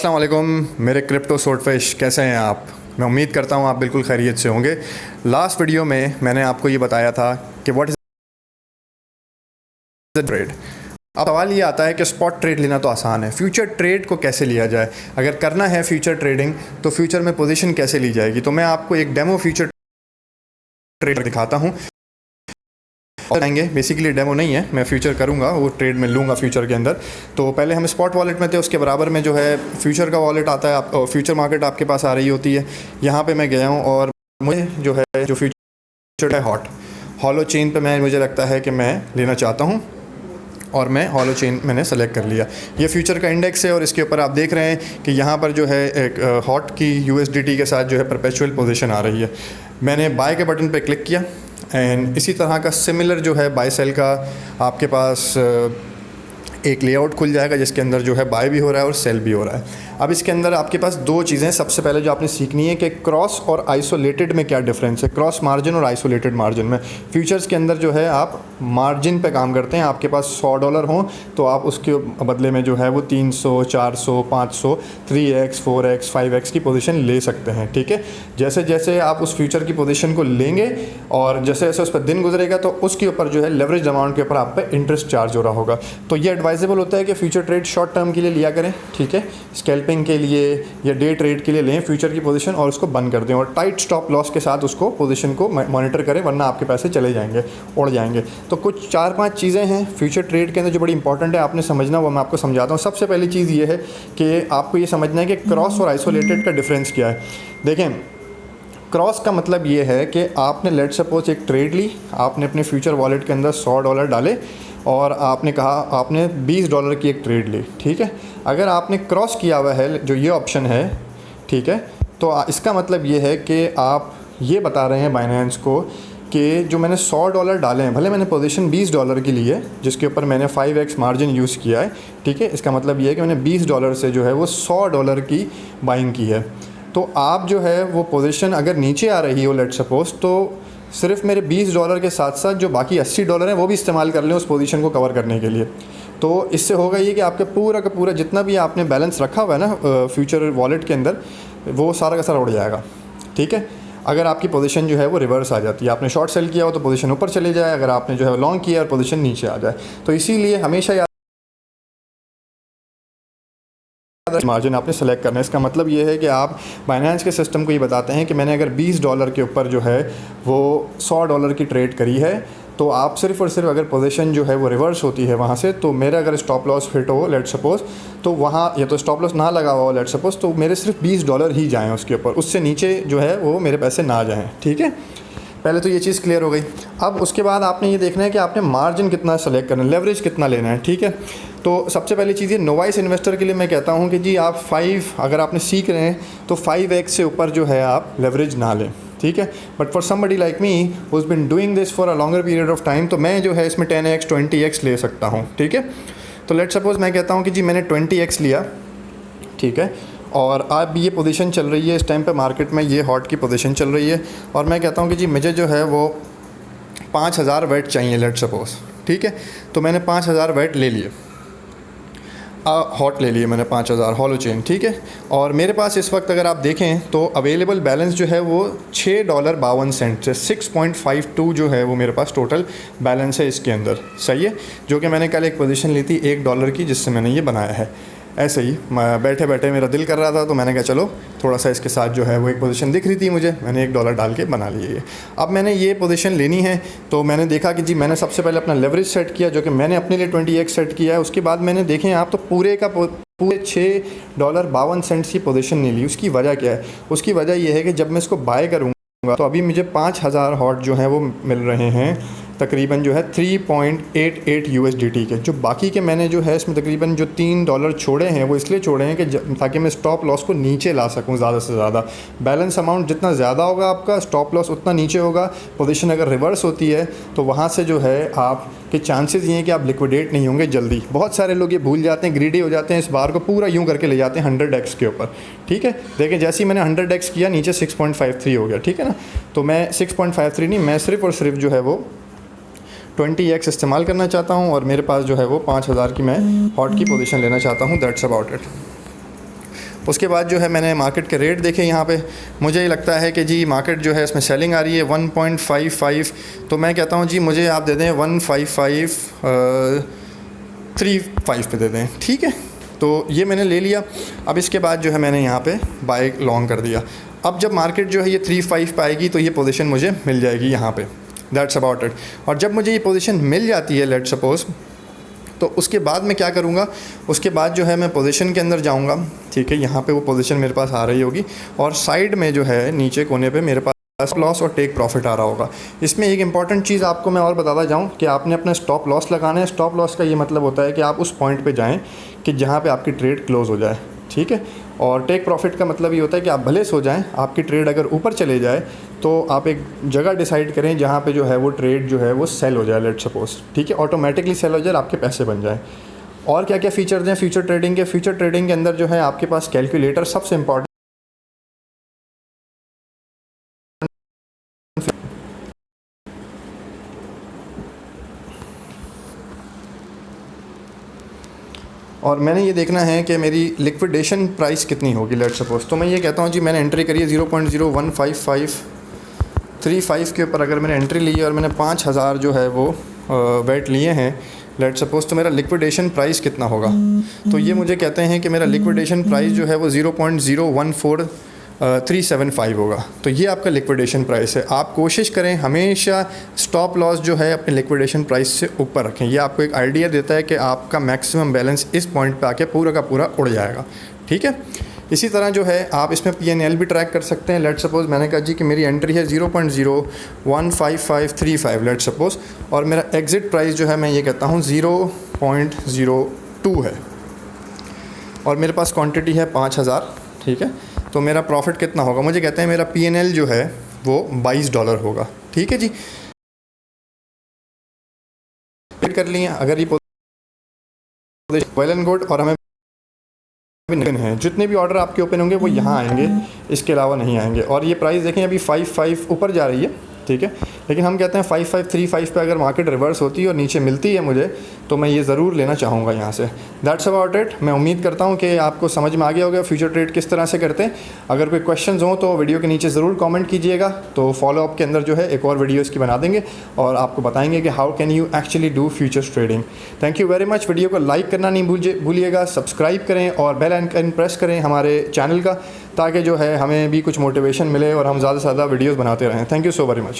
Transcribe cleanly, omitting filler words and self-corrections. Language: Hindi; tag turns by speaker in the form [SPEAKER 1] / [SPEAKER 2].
[SPEAKER 1] अस्सलाम वालेकुम मेरे क्रिप्टो स्वॉर्डफिश, कैसे हैं आप। मैं उम्मीद करता हूं आप बिल्कुल खैरियत से होंगे। लास्ट वीडियो में मैंने आपको ये बताया था कि व्हाट इज़ ट्रेड। अब सवाल ये आता है कि स्पॉट ट्रेड लेना तो आसान है, फ्यूचर ट्रेड को कैसे लिया जाए। अगर करना है फ्यूचर ट्रेडिंग तो फ्यूचर में पोजीशन कैसे ली जाएगी। तो मैं आपको एक डेमो फ्यूचर ट्रेड दिखाता हूँ। आएंगे बेसिकली डेमो नहीं है, मैं फ्यूचर करूंगा, वो ट्रेड में लूँगा फ्यूचर के अंदर। तो पहले हम स्पॉट वॉलेट में थे, उसके बराबर में जो है फ्यूचर का वॉलेट आता है। आप फ्यूचर मार्केट आपके पास आ रही होती है। यहाँ पे मैं गया हूँ और मुझे जो है जो फ्यूचर है हॉलो चेन पे मुझे लगता है कि मैं लेना चाहता हूँ और मैं हॉलो चेन मैंने सेलेक्ट कर लिया। ये फ्यूचर का इंडेक्स है और इसके ऊपर आप देख रहे हैं कि यहाँ पर जो है एक हॉट की USDT के साथ जो है परपेचुअल पोजीशन आ रही है। मैंने बाय के बटन पे क्लिक किया एंड इसी तरह का सिमिलर जो है बाय सेल का आपके पास एक लेआउट खुल जाएगा जिसके अंदर जो है बाय भी हो रहा है और सेल भी हो रहा है। अब इसके अंदर आपके पास दो चीज़ें सबसे पहले जो आपने सीखनी है कि क्रॉस और आइसोलेटेड में क्या डिफरेंस है। क्रॉस मार्जिन और आइसोलेटेड मार्जिन में फ्यूचर्स के अंदर जो है आप मार्जिन पे काम करते हैं। आपके पास $100 हो तो आप उसके बदले में जो है वो 300, 400, 500, 3x, 4x, 5x की पोजीशन ले सकते हैं। ठीक है, जैसे जैसे आप उस फ्यूचर की पोजीशन को लेंगे और जैसे जैसे उस पर दिन गुजरेगा तो उसके ऊपर जो है लेवरेज अमाउंट के ऊपर आप पे इंटरेस्ट चार्ज हो रहा होगा। तो ये एडवाइजेबल होता है कि फ्यूचर ट्रेड शॉर्ट टर्म के लिए लिया करें। ठीक है, स्कैल्पिंग के लिए या डे ट्रेड के लिए लें फ्यूचर की पोजीशन और उसको बंद कर दें और टाइट स्टॉप लॉस के साथ उसको पोजीशन को मॉनिटर करें, वरना आपके पैसे चले जाएंगे, उड़ जाएंगे। तो कुछ 4-5 चीज़ें हैं फ्यूचर ट्रेड के अंदर जो बड़ी इंपॉर्टेंट है, आपने समझना, वो मैं आपको समझाता हूँ। सबसे पहली चीज़ ये है कि आपको ये समझना है कि क्रॉस और आइसोलेटेड का डिफरेंस क्या है। देखें, क्रॉस का मतलब ये है कि आपने लेट सपोज एक ट्रेड ली, आपने अपने फ्यूचर वॉलेट के अंदर $100 डाले और आपने कहा आपने $20 की एक ट्रेड ली। ठीक है, अगर आपने क्रॉस किया हुआ है जो ये ऑप्शन है, ठीक है, तो इसका मतलब ये है कि आप ये बता रहे हैं बाइनेंस को कि जो मैंने $100 डाले हैं, भले मैंने पोजीशन $20 की ली है जिसके ऊपर मैंने 5x मार्जिन यूज़ किया है। ठीक है, इसका मतलब ये है कि मैंने $20 से जो है वो $100 की बाइंग की है। तो आप जो है वो पोजीशन अगर नीचे आ रही हो लेट सपोज, तो सिर्फ मेरे $20 के साथ साथ जो बाकी $80 हैं वो भी इस्तेमाल कर लें उस पोजीशन को कवर करने के लिए। तो इससे होगा ये कि आपके पूरा का पूरा जितना भी आपने बैलेंस रखा हुआ है ना फ्यूचर वॉलेट के अंदर, वो सारा का सारा उड़ जाएगा। ठीक है, अगर आपकी पोजीशन जो है वो रिवर्स आ जाती है, आपने शॉर्ट सेल किया हो तो पोजीशन ऊपर चले जाए, अगर आपने जो है लॉन्ग किया और पोजीशन नीचे आ जाए। तो इसीलिए हमेशा मार्जिन आपने सेलेक्ट करना है। इसका मतलब ये है कि आप बाइनेंस के सिस्टम को ये बताते हैं कि मैंने अगर $20 के ऊपर जो है वो $100 की ट्रेड करी है, तो आप सिर्फ और सिर्फ अगर पोजीशन जो है वो रिवर्स होती है वहाँ से, तो मेरा अगर स्टॉप लॉस हिट हो लेट सपोज, तो वहाँ या तो स्टॉप लॉस ना लगा हो लेट सपोज, तो मेरे सिर्फ $20 ही जाएँ उसके ऊपर, उससे नीचे जो है वो मेरे पैसे ना जाएँ। ठीक है, पहले तो ये चीज़ क्लियर हो गई। अब उसके बाद आपने ये देखना है कि आपने मार्जिन कितना सेलेक्ट करना है, लेवरेज कितना लेना है। ठीक है, तो सबसे पहली चीज़ ये नोवाइस इन्वेस्टर के लिए मैं कहता हूँ कि जी आप 5 अगर आपने सीख रहे हैं तो 5x से ऊपर जो है आप लेवरेज ना लें। ठीक है, but for somebody like me who's been doing this for a longer period of time, तो मैं जो है इसमें 10x 20x ले सकता हूँ। ठीक है, तो लेट सपोज मैं कहता हूँ कि जी मैंने 20x लिया। ठीक है, और अब ये पोजीशन चल रही है इस टाइम पे मार्केट में, ये हॉट की पोजीशन चल रही है और मैं कहता हूँ कि जी मुझे जो है वो 5000 वेट चाहिए लेट सपोज। ठीक है, तो मैंने 5000 वेट ले लिए, हॉट ले लिए मैंने 5000 हॉलो चेन। ठीक है, और मेरे पास इस वक्त अगर आप देखें तो अवेलेबल बैलेंस जो है वो $6.52 से 6.52 जो है वो मेरे पास टोटल बैलेंस है इसके अंदर। सही है, जो कि मैंने कल एक पोजीशन ली थी $1 की जिससे मैंने ये बनाया है। ऐसे ही बैठे बैठे मेरा दिल कर रहा था तो मैंने कहा चलो थोड़ा सा इसके साथ जो है वो एक पोजीशन दिख रही थी मुझे, मैंने $1 डाल के बना लिए। अब मैंने ये पोजीशन लेनी है तो मैंने देखा कि जी मैंने सबसे पहले अपना लेवरेज सेट किया जो कि मैंने अपने लिए 20x सेट किया है। उसके बाद मैंने देखें आप तो पूरे $6.52 की पोजीशन नहीं ली। उसकी वजह क्या है? उसकी वजह यह है कि जब मैं इसको बाय करूँगा तो अभी मुझे 5000 हॉट जो है वो मिल रहे हैं तकरीबन जो है 3.88 USDT के। जो बाकी के मैंने जो है इसमें तकरीबन जो $3 छोड़े हैं वो इसलिए छोड़े हैं कि ताकि मैं स्टॉप लॉस को नीचे ला सकूं ज़्यादा से ज़्यादा। बैलेंस अमाउंट जितना ज़्यादा होगा आपका, स्टॉप लॉस उतना नीचे होगा। पोजीशन अगर रिवर्स होती है तो वहाँ से जो है आपके चांसेस ये हैं कि आप लिक्विडेट नहीं होंगे जल्दी। बहुत सारे लोग ये भूल जाते हैं, ग्रीडी हो जाते हैं, इस बार को पूरा यूँ करके ले जाते हैं 100x के ऊपर। ठीक है, देखें जैसे ही मैंने 100x किया नीचे 6.53 हो गया। ठीक है ना, तो मैं 6.53 नहीं, मैं सिर्फ और सिर्फ जो है वो 20x इस्तेमाल करना चाहता हूँ और मेरे पास जो है वो 5000 की मैं हॉट की पोजीशन लेना चाहता हूँ। That's about it. उसके बाद जो है मैंने मार्केट के रेट देखे यहाँ पे, मुझे लगता है कि जी मार्केट जो है इसमें सेलिंग आ रही है 1.55, तो मैं कहता हूँ जी मुझे आप दे दें 15535 पे दे दें, ठीक है। तो ये मैंने ले लिया। अब इसके बाद जो है मैंने यहाँ पे बाय लॉन्ग कर दिया। अब जब मार्केट जो है ये 35 पे आएगी तो ये पोजीशन मुझे मिल जाएगी यहाँ पे, दैट्स अबाउट इट। और जब मुझे ये पोजीशन मिल जाती है लेट्स सपोज़, तो उसके बाद मैं क्या करूँगा, उसके बाद जो है मैं पोजीशन के अंदर जाऊँगा, ठीक है। यहाँ पे वो पोजीशन मेरे पास आ रही होगी और साइड में जो है नीचे कोने पे मेरे पास लॉस और टेक प्रॉफिट आ रहा होगा। इसमें एक इंपॉर्टेंट चीज़ आपको मैं और बताता जाऊँ कि आपने अपना स्टॉप लॉस लगाना है। स्टॉप लॉस का ये मतलब होता है कि आप उस पॉइंट पे जाएं कि जहाँ पे आपकी ट्रेड क्लोज़ हो जाए, ठीक है। और टेक प्रॉफिट का मतलब ये होता है कि आप भले सो जाएं, आपकी ट्रेड अगर ऊपर चले जाए तो आप एक जगह डिसाइड करें जहाँ पे जो है वो ट्रेड जो है वो सेल हो जाए, लेट्स सपोज़, ठीक है, ऑटोमेटिकली सेल हो जाए, आपके पैसे बन जाए। और क्या क्या फीचर्स हैं फ्यूचर ट्रेडिंग के? फ्यूचर ट्रेडिंग के अंदर जो है आपके पास कैलकुलेटर सबसे इंपॉर्टेंट, और मैंने ये देखना है कि मेरी लिक्विडेशन प्राइस कितनी होगी, लेट्स सपोज़। तो मैं ये कहता हूँ जी मैंने एंट्री करी है 0.0155535 के ऊपर, अगर मैंने एंट्री ली है और मैंने 5000 जो है वो वेट लिए हैं, लेट्स सपोज़, तो मेरा लिक्विडेशन प्राइस कितना होगा? तो ये मुझे कहते हैं कि मेरा लिक्विडेशन प्राइस जो है वो 0.014375 होगा। तो ये आपका लिक्विडेशन प्राइस है। आप कोशिश करें हमेशा स्टॉप लॉस जो है अपने लिक्विडेशन प्राइस से ऊपर रखें। ये आपको एक आइडिया देता है कि आपका मैक्सिमम बैलेंस इस पॉइंट पे आके पूरा का पूरा उड़ जाएगा, ठीक है। इसी तरह जो है आप इसमें PNL भी ट्रैक कर सकते हैं। लेट्स सपोज़ मैंने कहा जी कि मेरी एंट्री है 0.015535 लेट्स सपोज़, और मेरा एग्ज़िट प्राइस जो है मैं ये कहता हूँ 0.02 है, और मेरे पास क्वांटिटी है 5000, ठीक है। तो मेरा प्रॉफिट कितना होगा? मुझे कहते हैं मेरा PNL जो है वो $22 होगा, ठीक है जी। कर लिए अगर ये वेल एंड गुड, और हमें है जितने भी ऑर्डर आपके ओपन होंगे वो यहाँ आएंगे, इसके अलावा नहीं आएंगे। और ये प्राइस देखें अभी 55 ऊपर जा रही है, ठीक है, लेकिन हम कहते हैं 5535 पे अगर मार्केट रिवर्स होती है और नीचे मिलती है मुझे, तो मैं ये ज़रूर लेना चाहूँगा यहाँ से। That's about it. मैं उम्मीद करता हूँ कि आपको समझ में आ गया होगा फ्यूचर ट्रेड किस तरह से करते हैं। अगर कोई क्वेश्चंस हों तो वीडियो के नीचे ज़रूर कमेंट कीजिएगा, तो फॉलोअप के अंदर जो है एक और वीडियो इसकी बना देंगे और आपको बताएंगे कि how can you actually do futures trading. Thank you very much. Video को लाइक करना नहीं भूलिएगा, सब्सक्राइब करें और बेल आइकन प्रेस करें हमारे चैनल का, ताकि जो है हमें भी कुछ मोटिवेशन मिले और हम ज़्यादा से ज़्यादा वीडियोज़ बनाते रहें। Thank you so very much.